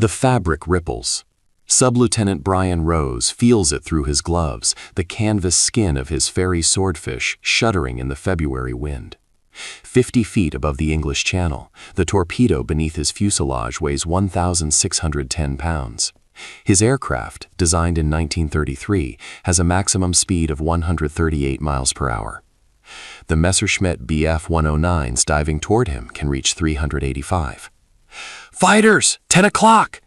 The fabric ripples. Sub-Lieutenant Brian Rose feels it through his gloves, the canvas skin of his ferry swordfish shuddering in the February wind. 50 feet above the English Channel, the torpedo beneath his fuselage weighs 1,610 pounds. His aircraft, designed in 1933, has a maximum speed of 138 miles per hour. The Messerschmitt Bf 109s diving toward him can reach 385. "Fighters! 10 o'clock!"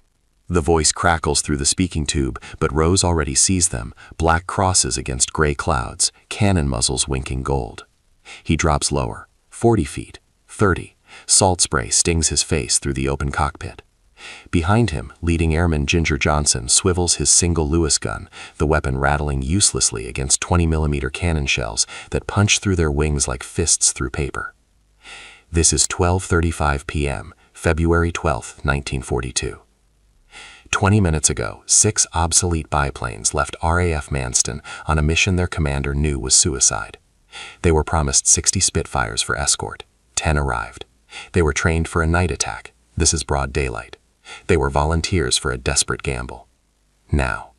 The voice crackles through the speaking tube, but Rose already sees them, black crosses against gray clouds, cannon muzzles winking gold. He drops lower, 40 feet, 30. Salt spray stings his face through the open cockpit. Behind him, leading airman Ginger Johnson swivels his single Lewis gun, the weapon rattling uselessly against 20mm cannon shells that punch through their wings like fists through paper. This is 12:35 p.m., February 12, 1942. 20 minutes ago, 6 obsolete biplanes left RAF Manston on a mission their commander knew was suicide. They were promised 60 Spitfires for escort. 10 arrived. They were trained for a night attack. This is broad daylight. They were volunteers for a desperate gamble. Now.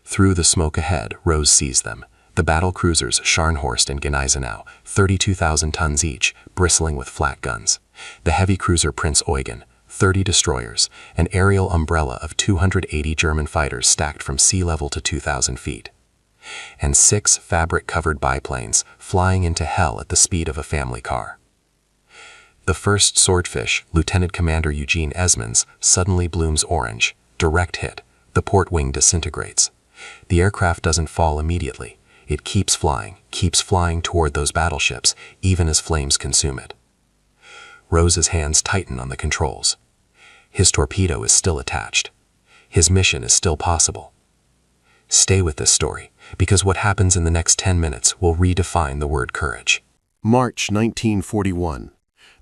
Through the smoke ahead, Rose sees them. The battle cruisers Scharnhorst and Gneisenau, 32,000 tons each, bristling with flat guns. The heavy cruiser Prinz Eugen, 30 destroyers, an aerial umbrella of 280 German fighters stacked from sea level to 2,000 feet. And 6 fabric-covered biplanes flying into hell at the speed of a family car. The first swordfish, Lieutenant Commander Eugene Esmonds, suddenly blooms orange. Direct hit. The port wing disintegrates. The aircraft doesn't fall immediately. It keeps flying toward those battleships, even as flames consume it. Rose's hands tighten on the controls. His torpedo is still attached. His mission is still possible. Stay with this story, because what happens in the next 10 minutes will redefine the word courage. March 1941.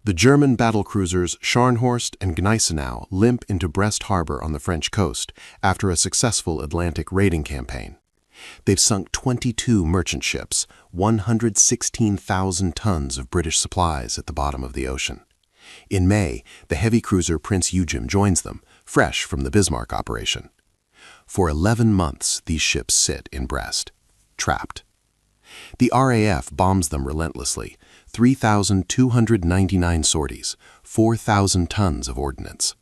The German battlecruisers Scharnhorst and Gneisenau limp into Brest Harbor on the French coast after a successful Atlantic raiding campaign. They've sunk 22 merchant ships, 116,000 tons of British supplies at the bottom of the ocean. In May, the heavy cruiser Prince Eugen joins them, fresh from the Bismarck operation. For 11 months, these ships sit in Brest, trapped. The RAF bombs them relentlessly, 3,299 sorties, 4,000 tons of ordnance.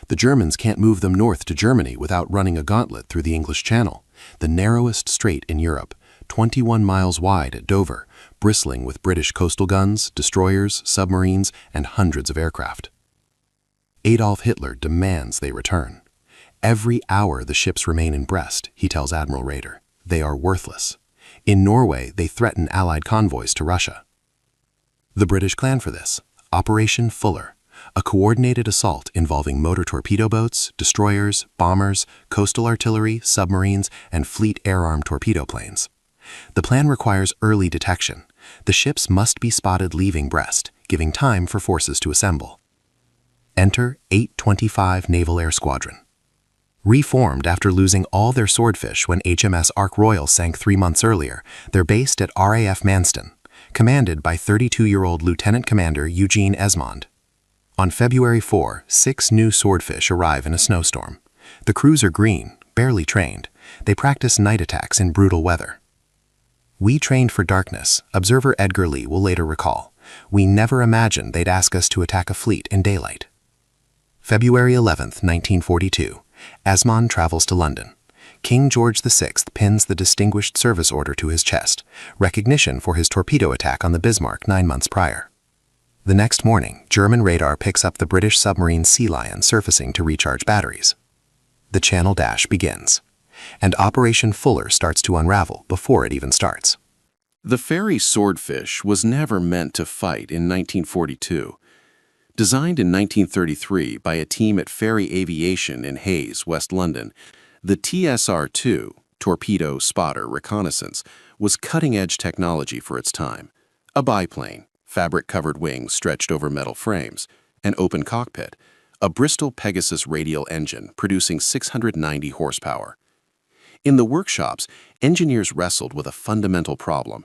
The Germans can't move them north to Germany without running a gauntlet through the English Channel, the narrowest strait in Europe, 21 miles wide at Dover, bristling with British coastal guns, destroyers, submarines, and hundreds of aircraft. Adolf Hitler demands they return. Every hour the ships remain in Brest, he tells Admiral Raeder. They are worthless. In Norway, they threaten Allied convoys to Russia. The British plan for this, Operation Fuller, a coordinated assault involving motor torpedo boats, destroyers, bombers, coastal artillery, submarines, and fleet air-armed torpedo planes. The plan requires early detection. The ships must be spotted leaving Brest, giving time for forces to assemble. Enter 825 Naval Air Squadron. Reformed after losing all their swordfish when HMS Ark Royal sank 3 months earlier, they're based at RAF Manston, commanded by 32-year-old Lieutenant Commander Eugene Esmond. On February 4, 6 new swordfish arrive in a snowstorm. The crews are green, barely trained. They practice night attacks in brutal weather. "We trained for darkness," observer Edgar Lee will later recall. "We never imagined they'd ask us to attack a fleet in daylight." February 11, 1942. Esmond travels to London. King George VI pins the Distinguished Service Order to his chest, recognition for his torpedo attack on the Bismarck 9 months prior. The next morning, German radar picks up the British submarine Sea Lion surfacing to recharge batteries. The Channel Dash begins, and Operation Fuller starts to unravel before it even starts. The ferry Swordfish was never meant to fight in 1942. Designed in 1933 by a team at Ferry Aviation in Hayes, West London, the TSR-2, Torpedo Spotter Reconnaissance, was cutting-edge technology for its time. A biplane, fabric-covered wings stretched over metal frames, an open cockpit, a Bristol Pegasus radial engine producing 690 horsepower. In the workshops, engineers wrestled with a fundamental problem.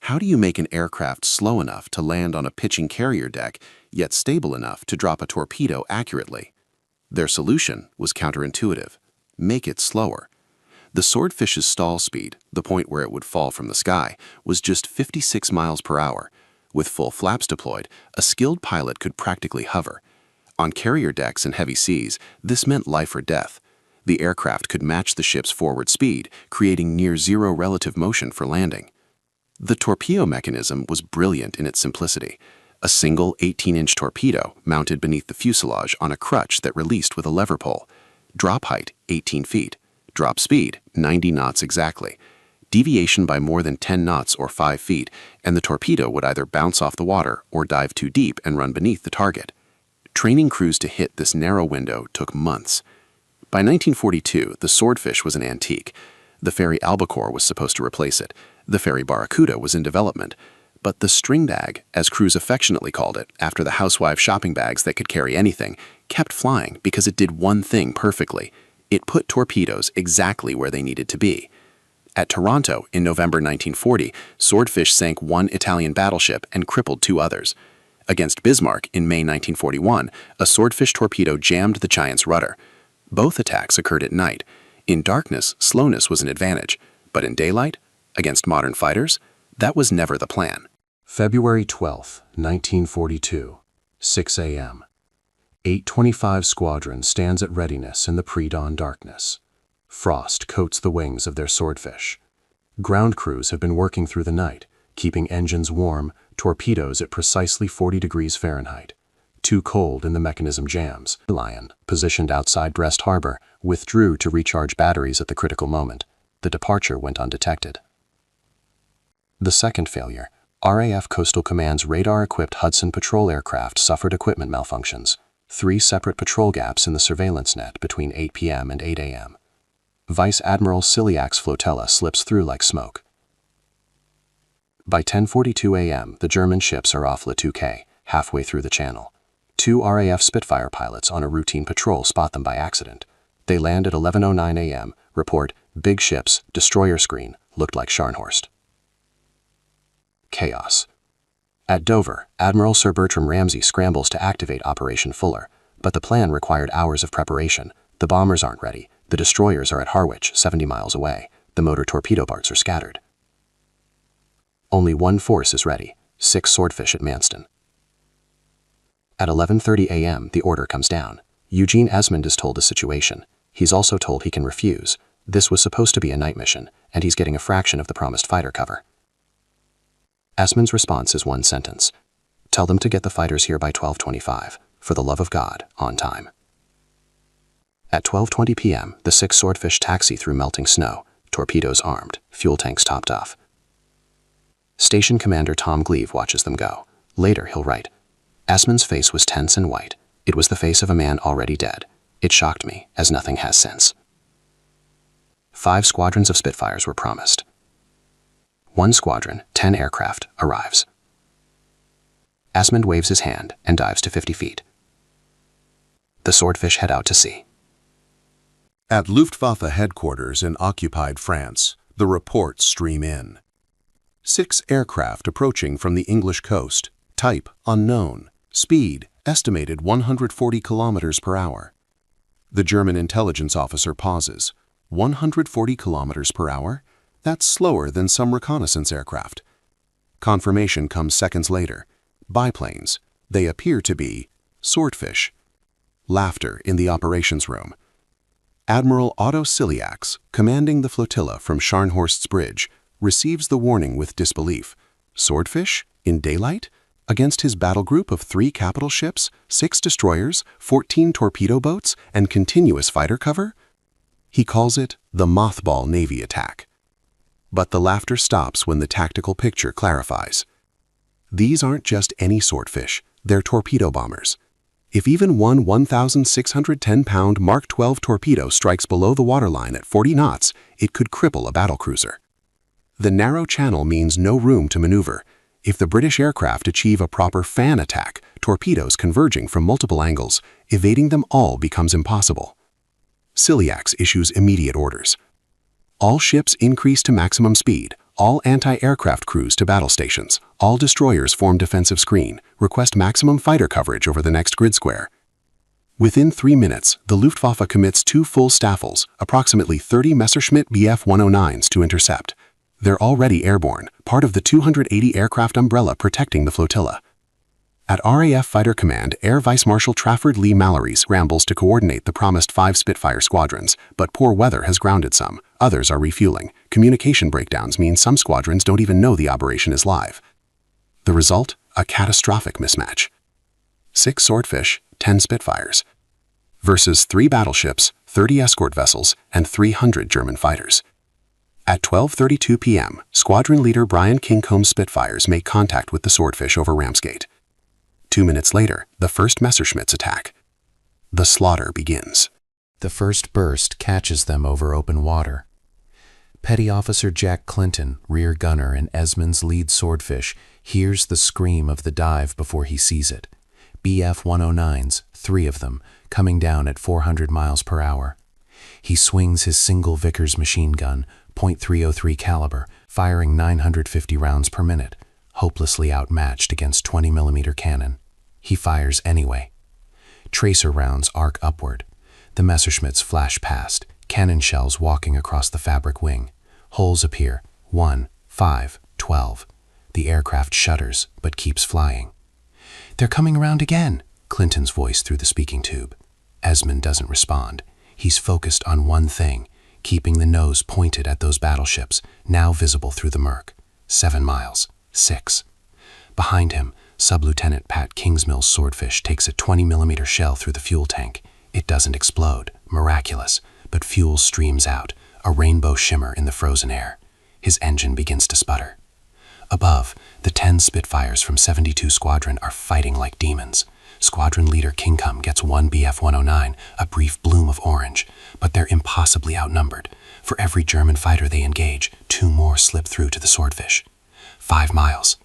How do you make an aircraft slow enough to land on a pitching carrier deck, yet stable enough to drop a torpedo accurately? Their solution was counterintuitive: make it slower. The Swordfish's stall speed, the point where it would fall from the sky, was just 56 miles per hour. With full flaps deployed, a skilled pilot could practically hover. On carrier decks and heavy seas, this meant life or death. The aircraft could match the ship's forward speed, creating near-zero relative motion for landing. The torpedo mechanism was brilliant in its simplicity. A single 18-inch torpedo mounted beneath the fuselage on a crutch that released with a lever pull. Drop height, 18 feet. Drop speed, 90 knots exactly. Deviation by more than 10 knots or 5 feet, and the torpedo would either bounce off the water or dive too deep and run beneath the target. Training crews to hit this narrow window took months. By 1942, the Swordfish was an antique. The ferry Albacore was supposed to replace it. The ferry Barracuda was in development. But the Stringdag, as crews affectionately called it, after the housewife shopping bags that could carry anything, kept flying because it did one thing perfectly. It put torpedoes exactly where they needed to be. At Toronto in November 1940, Swordfish sank one Italian battleship and crippled two others. Against Bismarck in May 1941, a Swordfish torpedo jammed the Giant's rudder. Both attacks occurred at night. In darkness, slowness was an advantage, but in daylight, against modern fighters, that was never the plan. February 12, 1942, 6 a.m. 825 Squadron stands at readiness in the pre-dawn darkness. Frost coats the wings of their Swordfish. Ground crews have been working through the night, keeping engines warm, torpedoes at precisely 40 degrees Fahrenheit. Too cold and the mechanism jams. Lion, positioned outside Brest Harbor, withdrew to recharge batteries at the critical moment. The departure went undetected. The second failure, RAF Coastal Command's radar-equipped Hudson patrol aircraft suffered equipment malfunctions. 3 separate patrol gaps in the surveillance net between 8 p.m. and 8 a.m. Vice Admiral Ciliac's flotilla slips through like smoke. By 10:42 a.m., the German ships are off Le Touquet, halfway through the channel. 2 RAF Spitfire pilots on a routine patrol spot them by accident. They land at 11:09 a.m., report, big ships, destroyer screen, looked like Scharnhorst. Chaos. At Dover, Admiral Sir Bertram Ramsay scrambles to activate Operation Fuller, but the plan required hours of preparation. The bombers aren't ready. The destroyers are at Harwich, 70 miles away. The motor torpedo parts are scattered. Only one force is ready, 6 Swordfish at Manston. At 11:30 a.m., the order comes down. Eugene Esmond is told the situation. He's also told he can refuse. This was supposed to be a night mission, and he's getting a fraction of the promised fighter cover. Esmond's response is one sentence. Tell them to get the fighters here by 12:25. For the love of God, on time. At 12:20 p.m., the 6 Swordfish taxi through melting snow, torpedoes armed, fuel tanks topped off. Station Commander Tom Gleave watches them go. Later, he'll write, Esmond's face was tense and white. It was the face of a man already dead. It shocked me, as nothing has since. 5 squadrons of Spitfires were promised. 1 squadron, 10 aircraft, arrives. Esmond waves his hand and dives to 50 feet. The Swordfish head out to sea. At Luftwaffe headquarters in occupied France, the reports stream in. 6 aircraft approaching from the English coast, type unknown, speed estimated 140 kilometers per hour. The German intelligence officer pauses. 140 kilometers per hour? That's slower than some reconnaissance aircraft. Confirmation comes seconds later. Biplanes. They appear to be Swordfish. Laughter in the operations room. Admiral Otto Ciliax, commanding the flotilla from Scharnhorst's bridge, receives the warning with disbelief. Swordfish? In daylight? Against his battle group of 3 capital ships, 6 destroyers, 14 torpedo boats, and continuous fighter cover? He calls it the mothball Navy attack. But the laughter stops when the tactical picture clarifies. These aren't just any Swordfish, they're torpedo bombers. If even one 1,610-pound Mark 12 torpedo strikes below the waterline at 40 knots, it could cripple a battlecruiser. The narrow channel means no room to maneuver. If the British aircraft achieve a proper fan attack, torpedoes converging from multiple angles, evading them all becomes impossible. Ciliax issues immediate orders. All ships increase to maximum speed, all anti-aircraft crews to battle stations, all destroyers form defensive screen, request maximum fighter coverage over the next grid square. Within 3 minutes, the Luftwaffe commits 2 full Staffels, approximately 30 Messerschmitt Bf-109s to intercept. They're already airborne, part of the 280 aircraft umbrella protecting the flotilla. At RAF Fighter Command, Air Vice Marshal Trafford Lee Mallory scrambles to coordinate the promised 5 Spitfire squadrons, but poor weather has grounded some. Others are refueling. Communication breakdowns mean some squadrons don't even know the operation is live. The result? A catastrophic mismatch. 6 Swordfish, 10 Spitfires. Versus 3 battleships, 30 escort vessels, and 300 German fighters. At 12:32 p.m., Squadron Leader Brian Kincombe's Spitfires make contact with the Swordfish over Ramsgate. 2 minutes later, the first Messerschmitts attack. The slaughter begins. The first burst catches them over open water. Petty Officer Jack Clinton, rear gunner in Esmond's lead Swordfish, hears the scream of the dive before he sees it. Bf-109s, 3 of them, coming down at 400 miles per hour. He swings his single Vickers machine gun, .303 caliber, firing 950 rounds per minute, hopelessly outmatched against 20mm cannon. He fires anyway. Tracer rounds arc upward. The Messerschmitts flash past, cannon shells walking across the fabric wing. Holes appear, 1, 5, 12. The aircraft shudders, but keeps flying. "They're coming around again," Clinton's voice through the speaking tube. Esmond doesn't respond. He's focused on one thing, keeping the nose pointed at those battleships, now visible through the murk. 7 miles. 6. Behind him, Sub-Lieutenant Pat Kingsmill's Swordfish takes a 20mm shell through the fuel tank. It doesn't explode, miraculous, but fuel streams out, a rainbow shimmer in the frozen air. His engine begins to sputter. Above, the 10 Spitfires from 72 Squadron are fighting like demons. Squadron Leader Kincombe gets 1 Bf-109, a brief bloom of orange, but they're impossibly outnumbered. For every German fighter they engage, 2 more slip through to the Swordfish. 5 miles.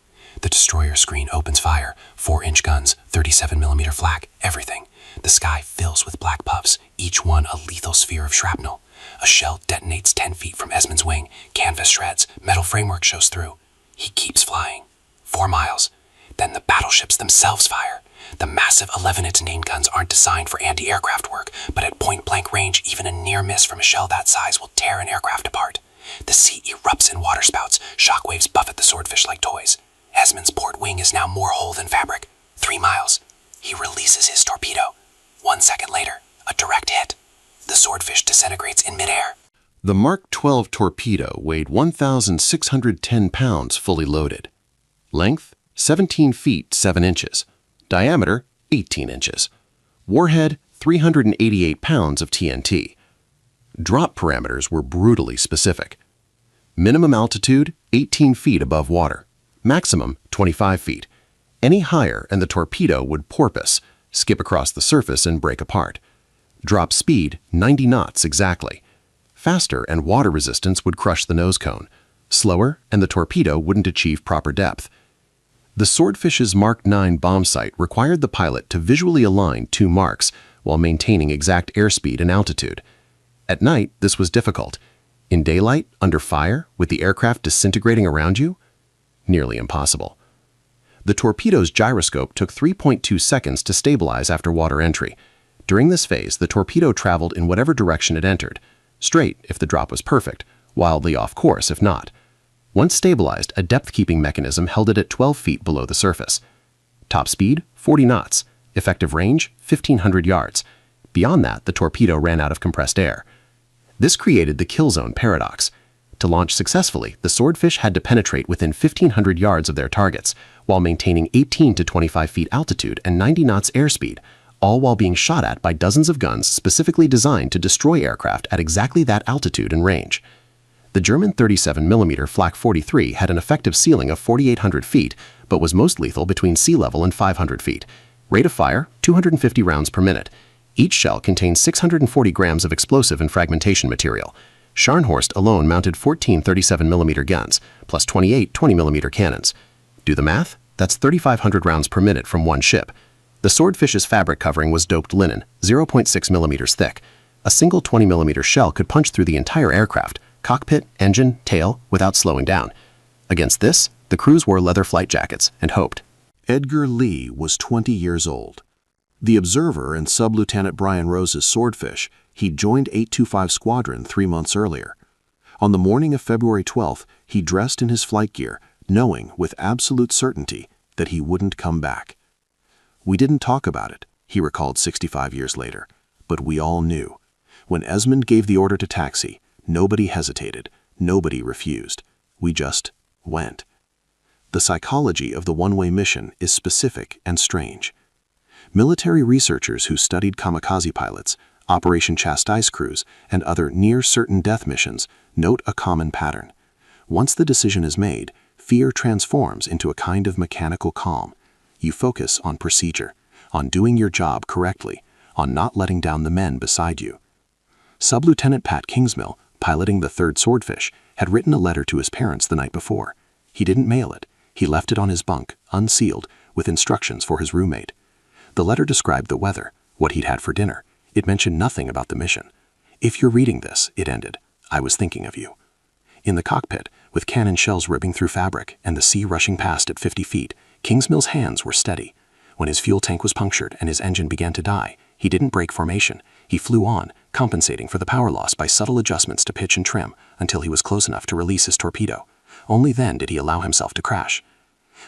The destroyer screen opens fire, 4-inch guns, 37mm flak, everything. The sky fills with black puffs, each one a lethal sphere of shrapnel. A shell detonates 10 feet from Esmond's wing, canvas shreds, metal framework shows through. He keeps flying. 4 miles. Then the battleships themselves fire. The massive 11-inch main guns aren't designed for anti-aircraft work, but at point-blank range, even a near miss from a shell that size will tear an aircraft apart. The sea erupts in waterspouts, shockwaves buffet the Swordfish like toys. Esmond's port wing is now more whole than fabric. 3 miles. He releases his torpedo. 1 second later, a direct hit. The Swordfish disintegrates in midair. The Mark 12 torpedo weighed 1,610 pounds fully loaded. Length, 17 feet 7 inches. Diameter, 18 inches. Warhead, 388 pounds of TNT. Drop parameters were brutally specific. Minimum altitude, 18 feet above water. Maximum, 25 feet. Any higher and the torpedo would porpoise, skip across the surface and break apart. Drop speed, 90 knots exactly. Faster and water resistance would crush the nose cone. Slower and the torpedo wouldn't achieve proper depth. The Swordfish's Mark 9 bomb sight required the pilot to visually align 2 marks while maintaining exact airspeed and altitude. At night, this was difficult. In daylight, under fire, with the aircraft disintegrating around you, nearly impossible. The torpedo's gyroscope took 3.2 seconds to stabilize after water entry. During this phase, the torpedo traveled in whatever direction it entered, straight if the drop was perfect, wildly off course if not. Once stabilized, a depth-keeping mechanism held it at 12 feet below the surface. Top speed, 40 knots. Effective range, 1,500 yards. Beyond that, the torpedo ran out of compressed air. This created the kill zone paradox. To launch successfully, the Swordfish had to penetrate within 1,500 yards of their targets, while maintaining 18 to 25 feet altitude and 90 knots airspeed, all while being shot at by dozens of guns specifically designed to destroy aircraft at exactly that altitude and range. The German 37mm Flak 43 had an effective ceiling of 4,800 feet, but was most lethal between sea level and 500 feet. Rate of fire, 250 rounds per minute. Each shell contained 640 grams of explosive and fragmentation material. Scharnhorst alone mounted 14 37mm guns, plus 28 20mm cannons. Do the math? That's 3,500 rounds per minute from one ship. The Swordfish's fabric covering was doped linen, 0.6 millimeters thick. A single 20mm shell could punch through the entire aircraft, cockpit, engine, tail, without slowing down. Against this, the crews wore leather flight jackets and hoped. Edgar Lee was 20 years old. The observer and Sub-Lieutenant Brian Rose's swordfish, he'd joined 825 Squadron 3 months earlier. On the morning of February 12th, he dressed in his flight gear, knowing with absolute certainty that he wouldn't come back. "We didn't talk about it," he recalled 65 years later, "but we all knew. When Esmond gave the order to taxi, nobody hesitated, nobody refused. We just went." The psychology of the one-way mission is specific and strange. Military researchers who studied kamikaze pilots, Operation Chastise crews, and other near-certain death missions note a common pattern. Once the decision is made, fear transforms into a kind of mechanical calm. You focus on procedure, on doing your job correctly, on not letting down the men beside you. Sub-Lieutenant Pat Kingsmill, piloting the 3rd Swordfish, had written a letter to his parents the night before. He didn't mail it. He left it on his bunk, unsealed, with instructions for his roommate. The letter described the weather, what he'd had for dinner. It mentioned nothing about the mission. "If you're reading this," it ended, "I was thinking of you." In the cockpit, with cannon shells ripping through fabric and the sea rushing past at 50 feet, Kingsmill's hands were steady. When his fuel tank was punctured and his engine began to die, he didn't break formation. He flew on, compensating for the power loss by subtle adjustments to pitch and trim until he was close enough to release his torpedo. Only then did he allow himself to crash.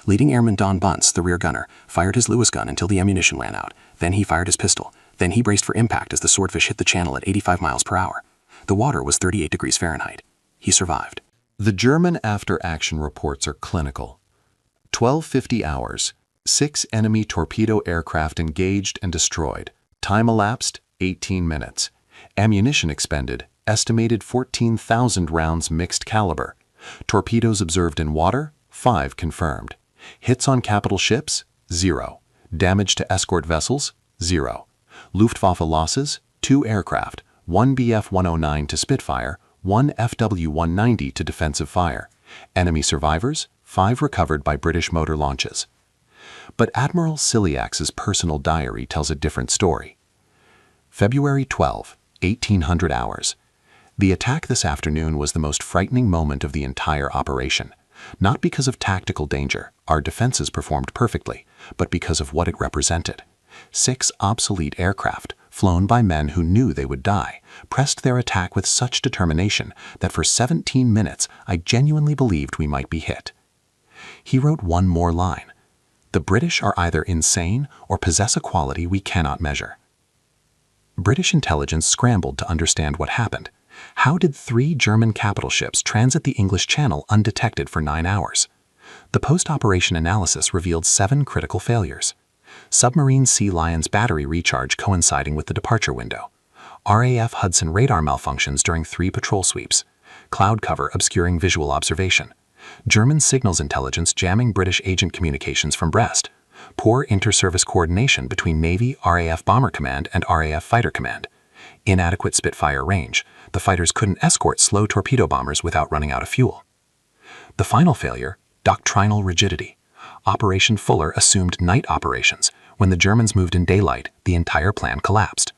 Leading Airman Don Bunce, the rear gunner, fired his Lewis gun until the ammunition ran out. Then he fired his pistol. Then he braced for impact as the Swordfish hit the channel at 85 miles per hour. The water was 38 degrees Fahrenheit. He survived. The German after-action reports are clinical. 1250 hours, 6 enemy torpedo aircraft engaged and destroyed. Time elapsed, 18 minutes. Ammunition expended, estimated 14,000 rounds mixed caliber. Torpedoes observed in water, 5 confirmed. Hits on capital ships, 0. Damage to escort vessels, 0. Luftwaffe losses, 2 aircraft, 1 Bf-109 to Spitfire, 1 FW-190 to defensive fire. Enemy survivors, 5 recovered by British motor launches. But Admiral Ciliax's personal diary tells a different story. February 12, 1800 hours. The attack this afternoon was the most frightening moment of the entire operation. Not because of tactical danger, our defenses performed perfectly, but because of what it represented. 6 obsolete aircraft, flown by men who knew they would die, pressed their attack with such determination that for 17 minutes I genuinely believed we might be hit. He wrote one more line. The British are either insane or possess a quality we cannot measure. British intelligence scrambled to understand what happened. How did 3 German capital ships transit the English Channel undetected for 9 hours? The post-operation analysis revealed 7 critical failures. Submarine Sea Lion's battery recharge coinciding with the departure window. RAF Hudson radar malfunctions during 3 patrol sweeps. Cloud cover obscuring visual observation. German signals intelligence jamming British agent communications from Brest. Poor inter-service coordination between Navy RAF Bomber Command and RAF Fighter Command. Inadequate Spitfire range. The fighters couldn't escort slow torpedo bombers without running out of fuel. The final failure, doctrinal rigidity. Operation Fuller assumed night operations. When the Germans moved in daylight, the entire plan collapsed.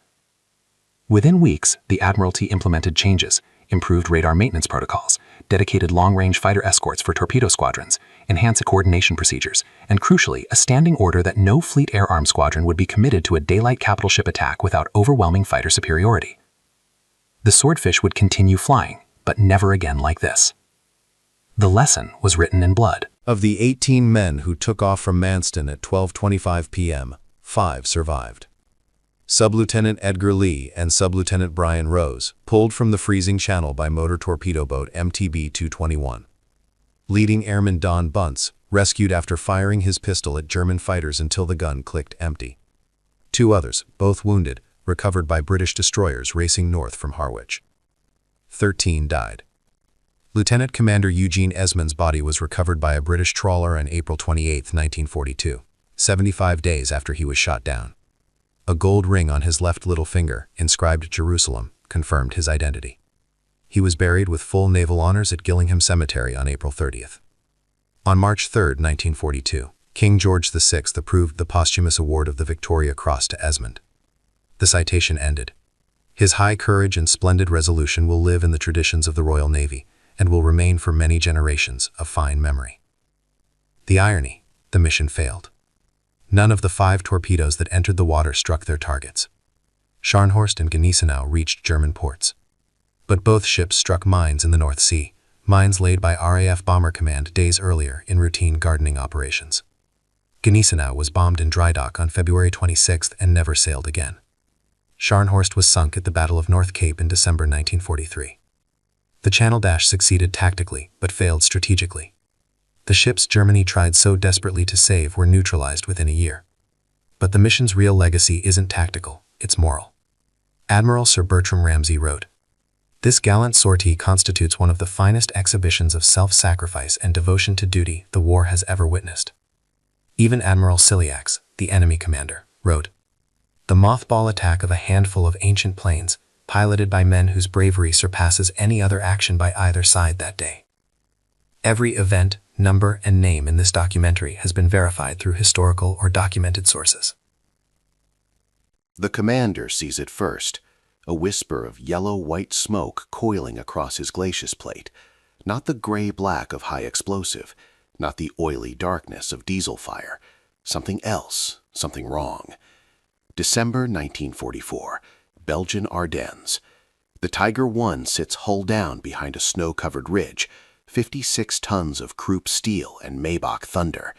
Within weeks, the Admiralty implemented changes, improved radar maintenance protocols, dedicated long-range fighter escorts for torpedo squadrons, enhanced coordination procedures, and crucially, a standing order that no Fleet Air Arm Squadron would be committed to a daylight capital ship attack without overwhelming fighter superiority. The Swordfish would continue flying, but never again like this. The lesson was written in blood. Of the 18 men who took off from Manston at 12:25 p.m., 5 survived. Sub-Lieutenant Edgar Lee and Sub-Lieutenant Brian Rose pulled from the freezing channel by motor torpedo boat MTB-221. Leading Airman Don Bunce rescued after firing his pistol at German fighters until the gun clicked empty. 2 others, both wounded, recovered by British destroyers racing north from Harwich. 13 died. Lieutenant Commander Eugene Esmond's body was recovered by a British trawler on April 28, 1942, 75 days after he was shot down. A gold ring on his left little finger, inscribed Jerusalem, confirmed his identity. He was buried with full naval honors at Gillingham Cemetery on April 30th. On March 3, 1942, King George VI approved the posthumous award of the Victoria Cross to Esmond. The citation ended. His high courage and splendid resolution will live in the traditions of the Royal Navy and will remain for many generations a fine memory. The irony, the mission failed. None of the 5 torpedoes that entered the water struck their targets. Scharnhorst and Gneisenau reached German ports. But both ships struck mines in the North Sea, mines laid by RAF Bomber Command days earlier in routine gardening operations. Gneisenau was bombed in dry dock on February 26 and never sailed again. Scharnhorst was sunk at the Battle of North Cape in December 1943. The Channel Dash succeeded tactically, but failed strategically. The ships Germany tried so desperately to save were neutralized within a year. But the mission's real legacy isn't tactical, it's moral. Admiral Sir Bertram Ramsay wrote, "This gallant sortie constitutes one of the finest exhibitions of self-sacrifice and devotion to duty the war has ever witnessed." Even Admiral Ciliax, the enemy commander, wrote, "The mothball attack of a handful of ancient planes, piloted by men whose bravery surpasses any other action by either side that day." Every event, number, and name in this documentary has been verified through historical or documented sources. The commander sees it first, a whisper of yellow-white smoke coiling across his glacis plate, not the gray-black of high explosive, not the oily darkness of diesel fire. Something else, something wrong. December 1944, Belgian Ardennes. The Tiger I sits hull down behind a snow-covered ridge, 56 tons of Krupp steel and Maybach thunder.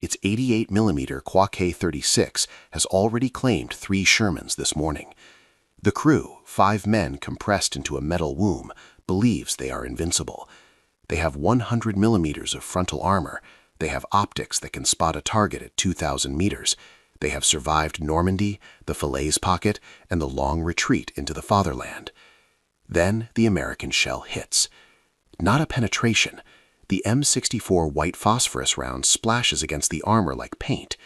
Its 88mm Quaquet 36 has already claimed 3 Shermans this morning. The crew, 5 men compressed into a metal womb, believes they are invincible. They have 100mm of frontal armor. They have optics that can spot a target at 2,000 meters. They have survived Normandy, the Falaise pocket, and the long retreat into the fatherland. Then the American shell hits. Not a penetration. The M64 white phosphorus round splashes against the armor like paint.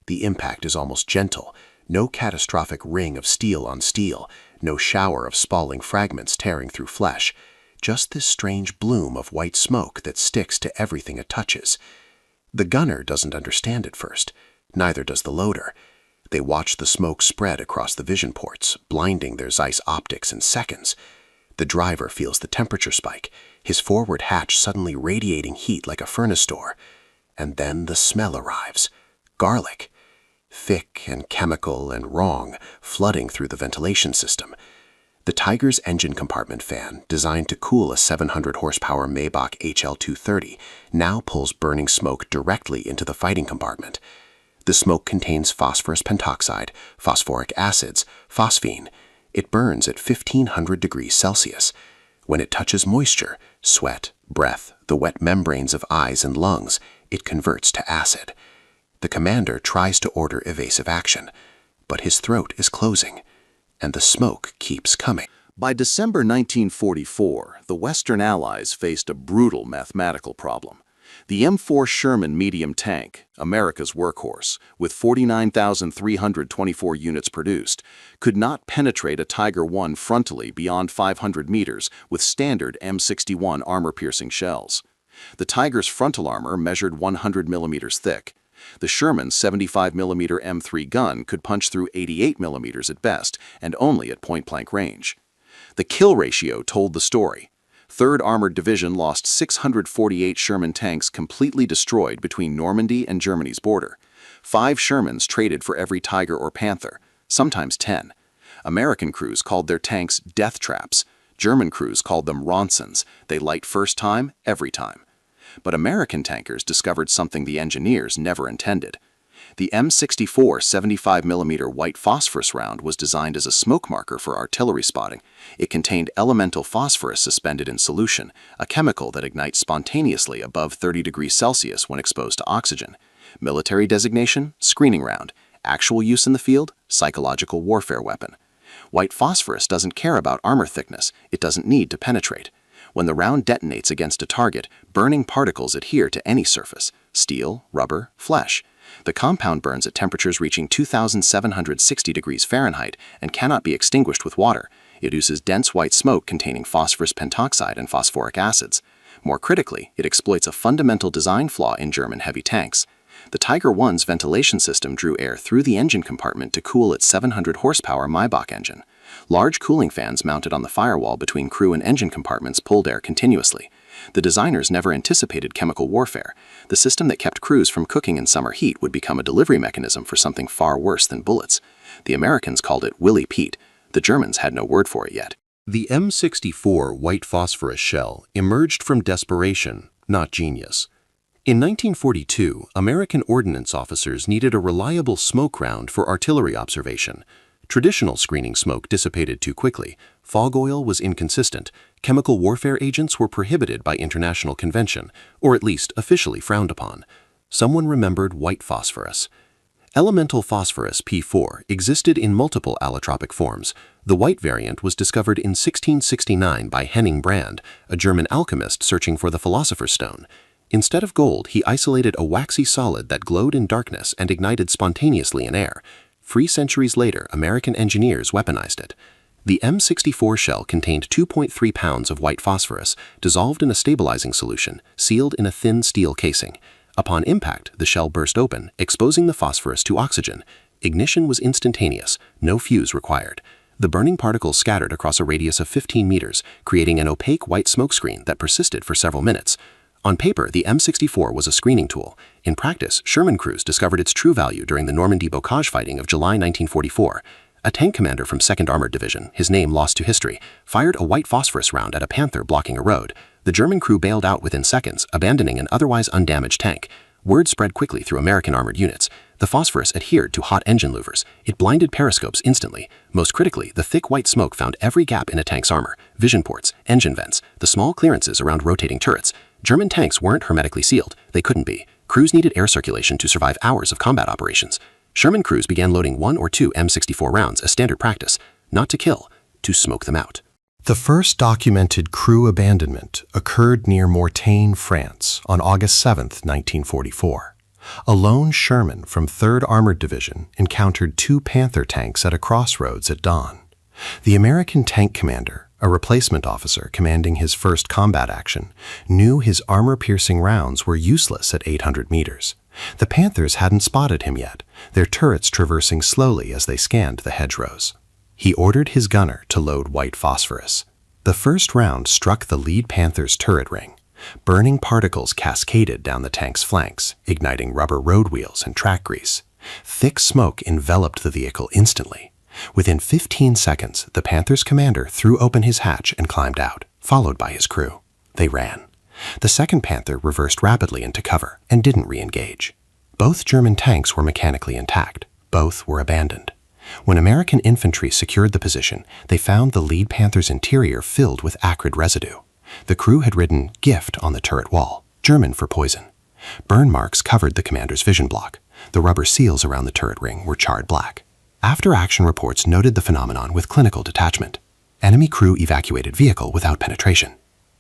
The impact is almost gentle. No catastrophic ring of steel on steel. No shower of spalling fragments tearing through flesh. Just this strange bloom of white smoke that sticks to everything it touches. The gunner doesn't understand at first. Neither does the loader. They watch the smoke spread across the vision ports, blinding their Zeiss optics in seconds. The driver feels the temperature spike, his forward hatch suddenly radiating heat like a furnace door. And then the smell arrives. Garlic. Thick and chemical and wrong, flooding through the ventilation system. The Tiger's engine compartment fan, designed to cool a 700 horsepower Maybach HL230, now pulls burning smoke directly into the fighting compartment. The smoke contains phosphorus pentoxide, phosphoric acids, phosphine. It burns at 1500 degrees Celsius. When it touches moisture, sweat, breath, the wet membranes of eyes and lungs, it converts to acid. The commander tries to order evasive action, but his throat is closing, and the smoke keeps coming. By December 1944, the Western Allies faced a brutal mathematical problem. The M4 Sherman medium tank, America's workhorse, with 49,324 units produced, could not penetrate a Tiger I frontally beyond 500 meters with standard M61 armor-piercing shells. The Tiger's frontal armor measured 100 millimeters thick. The Sherman's 75mm M3 gun could punch through 88mm at best, and only at point-blank range. The kill ratio told the story. 3rd Armored Division lost 648 Sherman tanks completely destroyed between Normandy and Germany's border. 5 Shermans traded for every Tiger or Panther, sometimes 10. American crews called their tanks death traps. German crews called them Ronsons. They light first time, every time. But American tankers discovered something the engineers never intended. The M64 75mm white phosphorus round was designed as a smoke marker for artillery spotting. It contained elemental phosphorus suspended in solution, a chemical that ignites spontaneously above 30 degrees Celsius when exposed to oxygen. Military designation, screening round. Actual use in the field, psychological warfare weapon. White phosphorus doesn't care about armor thickness. It doesn't need to penetrate. When the round detonates against a target, burning particles adhere to any surface: steel, rubber, flesh. The compound burns at temperatures reaching 2,760 degrees Fahrenheit and cannot be extinguished with water. It oozes dense white smoke containing phosphorus pentoxide and phosphoric acids. More critically, it exploits a fundamental design flaw in German heavy tanks. The Tiger I's ventilation system drew air through the engine compartment to cool its 700 horsepower Maybach engine. Large cooling fans mounted on the firewall between crew and engine compartments pulled air continuously. The designers never anticipated chemical warfare. The system that kept crews from cooking in summer heat would become a delivery mechanism for something far worse than bullets. The Americans called it Willie Pete. The Germans had no word for it yet. The M64 white phosphorus shell emerged from desperation, not genius. In 1942, American ordnance officers needed a reliable smoke round for artillery observation. Traditional screening smoke dissipated too quickly, fog oil was inconsistent, chemical warfare agents were prohibited by international convention, or at least officially frowned upon. Someone remembered white phosphorus. Elemental phosphorus P4 existed in multiple allotropic forms. The white variant was discovered in 1669 by Henning Brand, a German alchemist searching for the Philosopher's Stone. Instead of gold, he isolated a waxy solid that glowed in darkness and ignited spontaneously in air. 3 centuries later, American engineers weaponized it. The M64 shell contained 2.3 pounds of white phosphorus, dissolved in a stabilizing solution, sealed in a thin steel casing. Upon impact, the shell burst open, exposing the phosphorus to oxygen. Ignition was instantaneous, no fuse required. The burning particles scattered across a radius of 15 meters, creating an opaque white smokescreen that persisted for several minutes. On paper, the M64 was a screening tool. In practice, Sherman crews discovered its true value during the Normandy bocage fighting of July 1944. A tank commander from 2nd Armored Division, his name lost to history, fired a white phosphorus round at a Panther blocking a road. The German crew bailed out within seconds, abandoning an otherwise undamaged tank. Word spread quickly through American armored units. The phosphorus adhered to hot engine louvers. It blinded periscopes instantly. Most critically, the thick white smoke found every gap in a tank's armor: vision ports, engine vents, the small clearances around rotating turrets. German tanks weren't hermetically sealed. They couldn't be. Crews needed air circulation to survive hours of combat operations. Sherman crews began loading 1 or 2 M64 rounds as standard practice, not to kill, to smoke them out. The first documented crew abandonment occurred near Mortagne, France, on August 7, 1944. A lone Sherman from 3rd Armored Division encountered 2 Panther tanks at a crossroads at dawn. The American tank commander, a replacement officer commanding his first combat action, knew his armor-piercing rounds were useless at 800 meters. The Panthers hadn't spotted him yet, their turrets traversing slowly as they scanned the hedgerows. He ordered his gunner to load white phosphorus. The first round struck the lead Panther's turret ring. Burning particles cascaded down the tank's flanks, igniting rubber road wheels and track grease. Thick smoke enveloped the vehicle instantly. Within 15 seconds, the Panther's commander threw open his hatch and climbed out, followed by his crew. They ran. The second Panther reversed rapidly into cover and didn't re-engage. Both German tanks were mechanically intact. Both were abandoned. When American infantry secured the position, they found the lead Panther's interior filled with acrid residue. The crew had written "gift" on the turret wall, German for poison. Burn marks covered the commander's vision block. The rubber seals around the turret ring were charred black. After-action reports noted the phenomenon with clinical detachment. Enemy crew evacuated vehicle without penetration.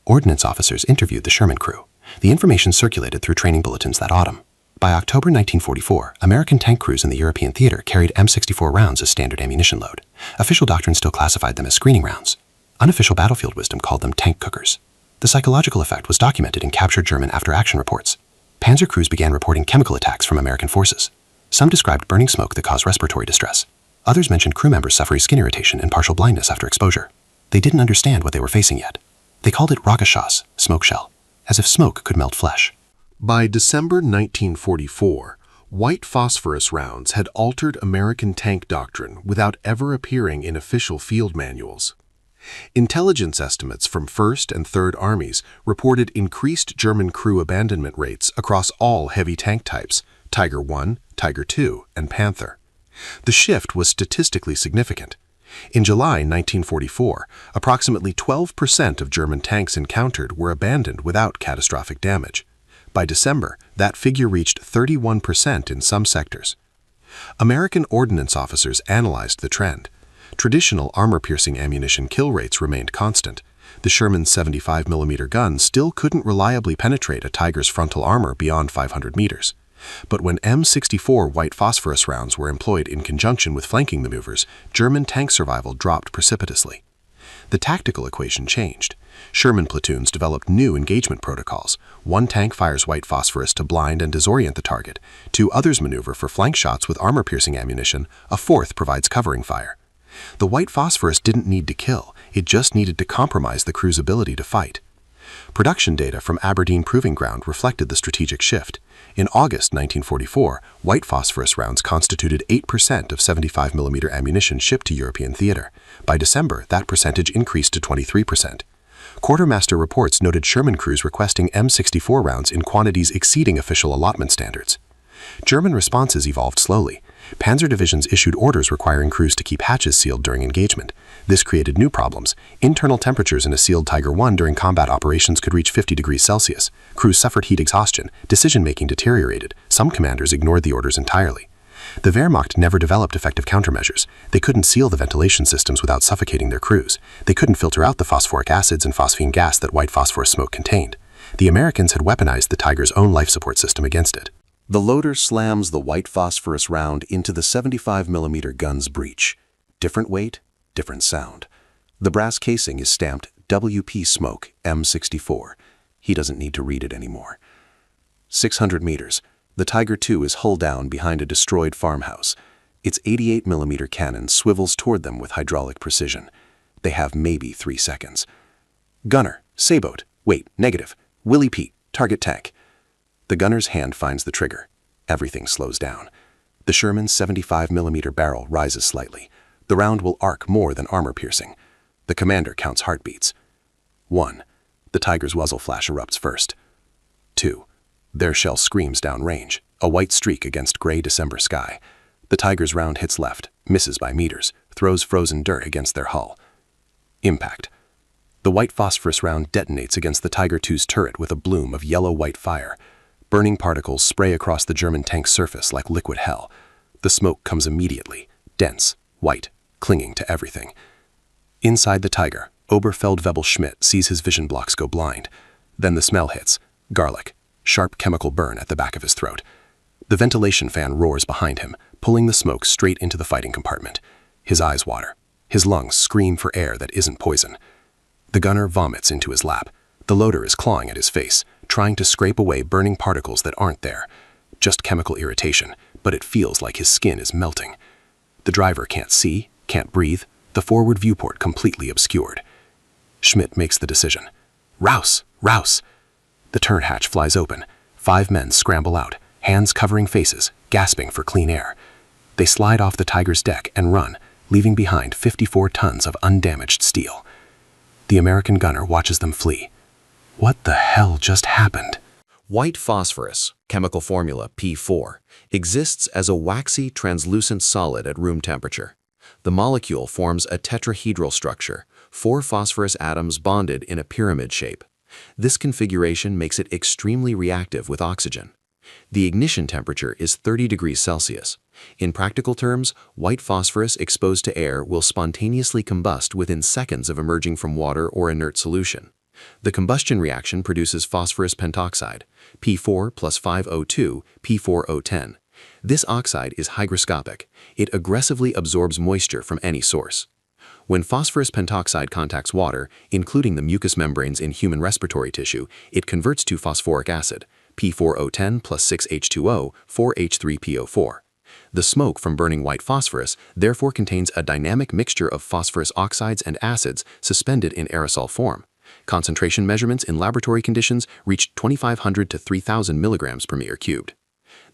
Ordnance officers interviewed the Sherman crew. The information circulated through training bulletins that autumn. By October 1944, American tank crews in the European theater carried M64 rounds as standard ammunition load. Official doctrine still classified them as screening rounds. Unofficial battlefield wisdom called them tank cookers. The psychological effect was documented in captured German after-action reports. Panzer crews began reporting chemical attacks from American forces. Some described burning smoke that caused respiratory distress. Others mentioned crew members suffering skin irritation and partial blindness after exposure. They didn't understand what they were facing yet. They called it Rakeshas, smoke shell, as if smoke could melt flesh. By December 1944, white phosphorus rounds had altered American tank doctrine without ever appearing in official field manuals. Intelligence estimates from 1st and 3rd Armies reported increased German crew abandonment rates across all heavy tank types, Tiger I, Tiger II, and Panther. The shift was statistically significant. In July 1944, approximately 12% of German tanks encountered were abandoned without catastrophic damage. By December, that figure reached 31% in some sectors. American ordnance officers analyzed the trend. Traditional armor-piercing ammunition kill rates remained constant. The Sherman's 75mm gun still couldn't reliably penetrate a Tiger's frontal armor beyond 500 meters. But when M64 white phosphorus rounds were employed in conjunction with flanking maneuvers, German tank survival dropped precipitously. The tactical equation changed. Sherman platoons developed new engagement protocols. One tank fires white phosphorus to blind and disorient the target. 2 others maneuver for flank shots with armor-piercing ammunition. A 4th provides covering fire. The white phosphorus didn't need to kill. It just needed to compromise the crew's ability to fight. Production data from Aberdeen Proving Ground reflected the strategic shift. In August 1944, white phosphorus rounds constituted 8% of 75mm ammunition shipped to European theater. By December, that percentage increased to 23%. Quartermaster reports noted Sherman crews requesting M64 rounds in quantities exceeding official allotment standards. German responses evolved slowly. Panzer divisions issued orders requiring crews to keep hatches sealed during engagement. This created new problems. Internal temperatures in a sealed Tiger I during combat operations could reach 50 degrees Celsius. Crews suffered heat exhaustion. Decision-making deteriorated. Some commanders ignored the orders entirely. The Wehrmacht never developed effective countermeasures. They couldn't seal the ventilation systems without suffocating their crews. They couldn't filter out the phosphoric acids and phosphine gas that white phosphorus smoke contained. The Americans had weaponized the Tiger's own life support system against it. The loader slams the white phosphorus round into the 75mm gun's breech. Different weight, different sound. The brass casing is stamped WP Smoke M64. He doesn't need to read it anymore. 600 meters. The Tiger II is hull down behind a destroyed farmhouse. Its 88mm cannon swivels toward them with hydraulic precision. They have maybe 3 seconds. Gunner, Sayboat, wait, negative. Willie Pete, target tank. The gunner's hand finds the trigger. Everything slows down. The Sherman's 75mm barrel rises slightly. The round will arc more than armor-piercing. The commander counts heartbeats. 1. The Tiger's muzzle flash erupts first. 2. Their shell screams downrange, a white streak against gray December sky. The Tiger's round hits left, misses by meters, throws frozen dirt against their hull. Impact. The white phosphorus round detonates against the Tiger II's turret with a bloom of yellow-white fire. Burning particles spray across the German tank's surface like liquid hell. The smoke comes immediately, dense, white, clinging to everything. Inside the Tiger, Oberfeldwebel Schmidt sees his vision blocks go blind. Then the smell hits, garlic, sharp chemical burn at the back of his throat. The ventilation fan roars behind him, pulling the smoke straight into the fighting compartment. His eyes water. His lungs scream for air that isn't poison. The gunner vomits into his lap. The loader is clawing at his face, trying to scrape away burning particles that aren't there. Just chemical irritation, but it feels like his skin is melting. The driver can't see, can't breathe, the forward viewport completely obscured. Schmidt makes the decision. Rouse! Rouse! The turret hatch flies open. 5 men scramble out, hands covering faces, gasping for clean air. They slide off the Tiger's deck and run, leaving behind 54 tons of undamaged steel. The American gunner watches them flee. What the hell just happened? White phosphorus, chemical formula P4, exists as a waxy, translucent solid at room temperature. The molecule forms a tetrahedral structure, 4 phosphorus atoms bonded in a pyramid shape. This configuration makes it extremely reactive with oxygen. The ignition temperature is 30 degrees Celsius. In practical terms, white phosphorus exposed to air will spontaneously combust within seconds of emerging from water or inert solution. The combustion reaction produces phosphorus pentoxide, P4 plus 5O2, P4O10. This oxide is hygroscopic. It aggressively absorbs moisture from any source. When phosphorus pentoxide contacts water, including the mucous membranes in human respiratory tissue, it converts to phosphoric acid, P4O10 plus 6H2O, 4H3PO4. The smoke from burning white phosphorus therefore contains a dynamic mixture of phosphorus oxides and acids suspended in aerosol form. Concentration measurements in laboratory conditions reached 2,500 to 3,000 milligrams per meter cubed.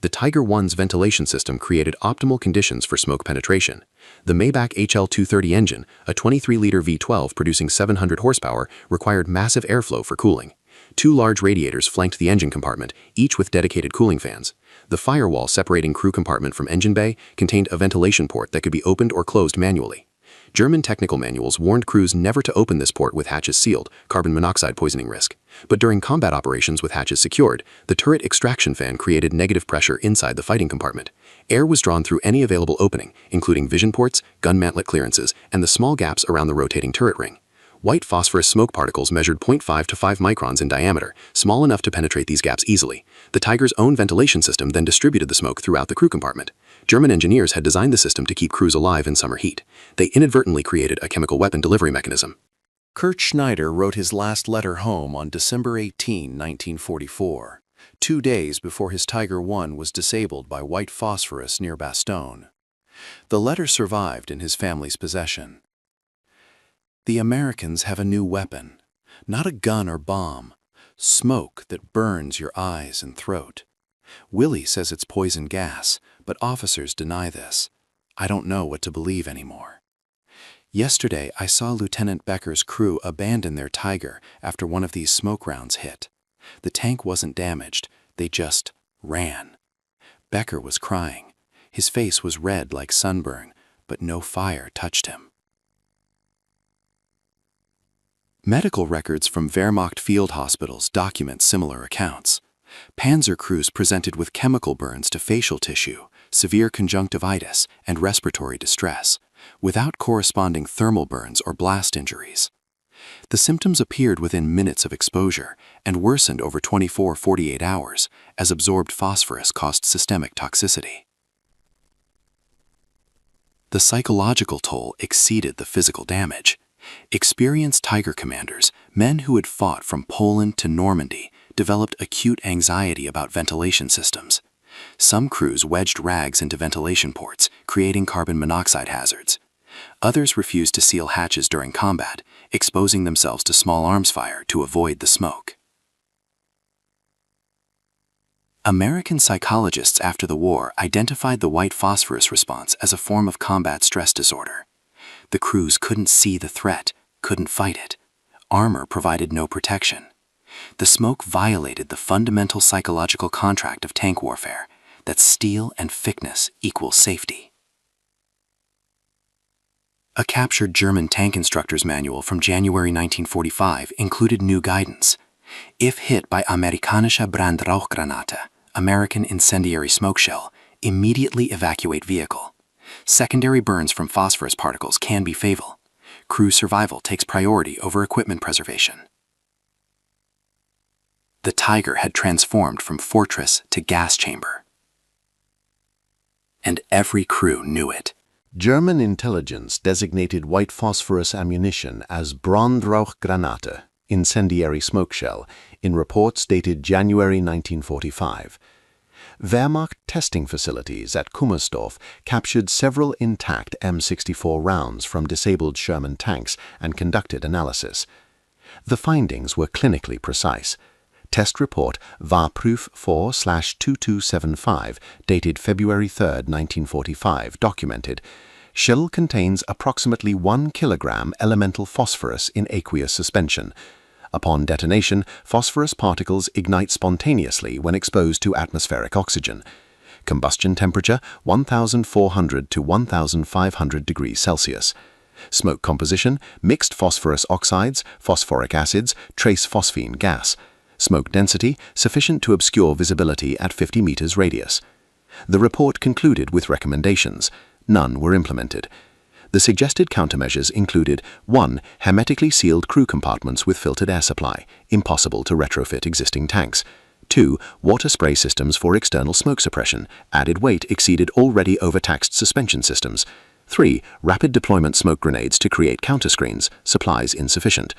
The Tiger I's ventilation system created optimal conditions for smoke penetration. The Maybach HL230 engine, a 23-liter V12 producing 700 horsepower, required massive airflow for cooling. 2 large radiators flanked the engine compartment, each with dedicated cooling fans. The firewall separating crew compartment from engine bay contained a ventilation port that could be opened or closed manually. German technical manuals warned crews never to open this port with hatches sealed, carbon monoxide poisoning risk. But during combat operations with hatches secured, the turret extraction fan created negative pressure inside the fighting compartment. Air was drawn through any available opening, including vision ports, gun mantlet clearances, and the small gaps around the rotating turret ring. White phosphorus smoke particles measured 0.5 to 5 microns in diameter, small enough to penetrate these gaps easily. The Tiger's own ventilation system then distributed the smoke throughout the crew compartment. German engineers had designed the system to keep crews alive in summer heat. They inadvertently created a chemical weapon delivery mechanism. Kurt Schneider wrote his last letter home on December 18, 1944, 2 days before his Tiger I was disabled by white phosphorus near Bastogne. The letter survived in his family's possession. The Americans have a new weapon, Not a gun or bomb. Smoke that burns your eyes and throat. Willie says it's poison gas, but officers deny this. I don't know what to believe anymore. Yesterday, I saw Lieutenant Becker's crew abandon their Tiger after one of these smoke rounds hit. The tank wasn't damaged, they just ran. Becker was crying. His face was red like sunburn, but no fire touched him. Medical records from Wehrmacht field hospitals document similar accounts. Panzer crews presented with chemical burns to facial tissue, severe conjunctivitis, and respiratory distress, without corresponding thermal burns or blast injuries. The symptoms appeared within minutes of exposure and worsened over 24-48 hours, as absorbed phosphorus caused systemic toxicity. The psychological toll exceeded the physical damage. Experienced Tiger commanders, men who had fought from Poland to Normandy, developed acute anxiety about ventilation systems. Some crews wedged rags into ventilation ports, creating carbon monoxide hazards. Others refused to seal hatches during combat, exposing themselves to small arms fire to avoid the smoke. American psychologists after the war identified the white phosphorus response as a form of combat stress disorder. The crews couldn't see the threat, couldn't fight it. Armor provided no protection. The smoke violated the fundamental psychological contract of tank warfare, that steel and thickness equal safety. A captured German tank instructor's manual from January 1945 included new guidance. If hit by amerikanische Brandrauchgranate, American incendiary smoke shell, immediately evacuate vehicle. Secondary burns from phosphorus particles can be fatal. Crew survival takes priority over equipment preservation. The Tiger had transformed from fortress to gas chamber. And every crew knew it. German intelligence designated white phosphorus ammunition as Brandrauchgranate, incendiary smoke shell, in reports dated January 1945. Wehrmacht testing facilities at Kummersdorf captured several intact M64 rounds from disabled Sherman tanks and conducted analysis. The findings were clinically precise. Test report Warprüf 4/2275, dated February 3, 1945, documented, shell contains approximately 1 kilogram elemental phosphorus in aqueous suspension. Upon detonation, phosphorus particles ignite spontaneously when exposed to atmospheric oxygen. Combustion temperature 1,400 to 1,500 degrees Celsius. Smoke composition mixed phosphorus oxides, phosphoric acids, trace phosphine gas. Smoke density sufficient to obscure visibility at 50 meters radius. The report concluded with recommendations. None were implemented. The suggested countermeasures included 1. Hermetically sealed crew compartments with filtered air supply, impossible to retrofit existing tanks. 2. Water spray systems for external smoke suppression, added weight exceeded already overtaxed suspension systems. 3. Rapid deployment smoke grenades to create counterscreens, supplies insufficient.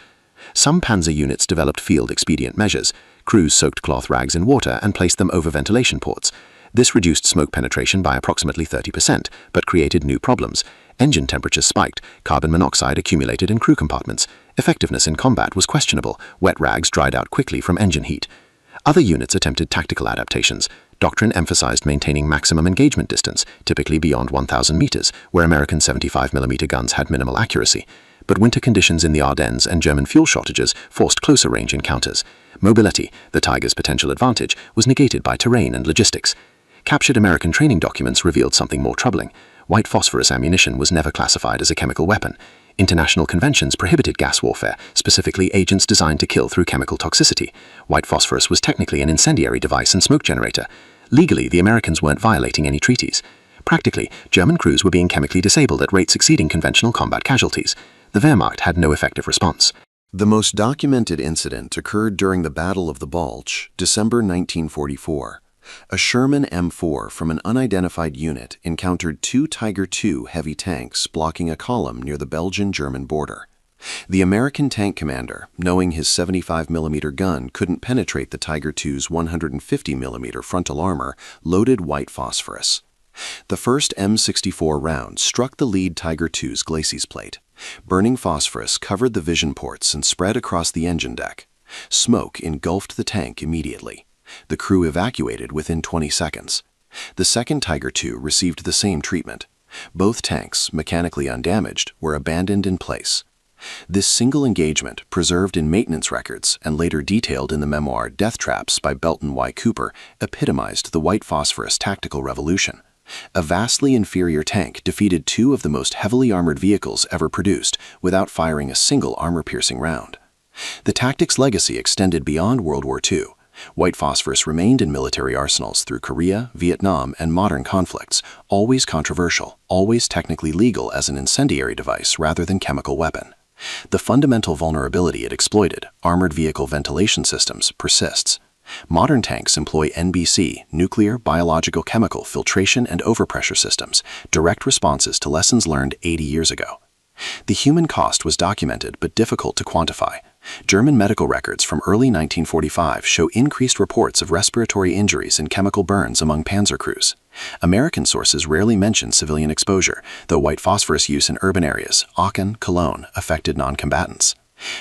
Some panzer units developed field expedient measures. Crews soaked cloth rags in water and placed them over ventilation ports. This reduced smoke penetration by approximately 30%, but created new problems. Engine temperatures spiked, carbon monoxide accumulated in crew compartments. Effectiveness in combat was questionable, wet rags dried out quickly from engine heat. Other units attempted tactical adaptations. Doctrine emphasized maintaining maximum engagement distance, typically beyond 1,000 meters, where American 75mm guns had minimal accuracy. But winter conditions in the Ardennes and German fuel shortages forced closer range encounters. Mobility, the Tiger's potential advantage, was negated by terrain and logistics. Captured American training documents revealed something more troubling. White phosphorus ammunition was never classified as a chemical weapon. International conventions prohibited gas warfare, specifically agents designed to kill through chemical toxicity. White phosphorus was technically an incendiary device and smoke generator. Legally, the Americans weren't violating any treaties. Practically, German crews were being chemically disabled at rates exceeding conventional combat casualties. The Wehrmacht had no effective response. The most documented incident occurred during the Battle of the Bulge, December 1944. A Sherman M4 from an unidentified unit encountered 2 Tiger II heavy tanks blocking a column near the Belgian-German border. The American tank commander, knowing his 75mm gun couldn't penetrate the Tiger II's 150mm frontal armor, loaded white phosphorus. The first M64 round struck the lead Tiger II's glacis plate. Burning phosphorus covered the vision ports and spread across the engine deck. Smoke engulfed the tank immediately. The crew evacuated within 20 seconds. The second Tiger II received the same treatment. Both tanks, mechanically undamaged, were abandoned in place. This single engagement, preserved in maintenance records and later detailed in the memoir Death Traps by Belton Y. Cooper, epitomized the white phosphorus tactical revolution. A vastly inferior tank defeated two of the most heavily armored vehicles ever produced without firing a single armor-piercing round. The tactic's legacy extended beyond World War II. White phosphorus remained in military arsenals through Korea, Vietnam, and modern conflicts, always controversial, always technically legal as an incendiary device rather than chemical weapon. The fundamental vulnerability it exploited, armored vehicle ventilation systems, persists. Modern tanks employ NBC, nuclear, biological, chemical, filtration, and overpressure systems, direct responses to lessons learned 80 years ago. The human cost was documented but difficult to quantify. German medical records from early 1945 show increased reports of respiratory injuries and chemical burns among panzer crews. American sources rarely mention civilian exposure, though white phosphorus use in urban areas, Aachen, Cologne, affected non-combatants.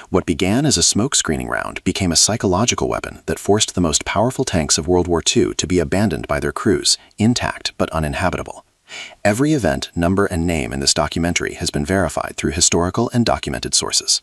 What began as a smoke screening round became a psychological weapon that forced the most powerful tanks of World War II to be abandoned by their crews, intact but uninhabitable. Every event, number, and name in this documentary has been verified through historical and documented sources.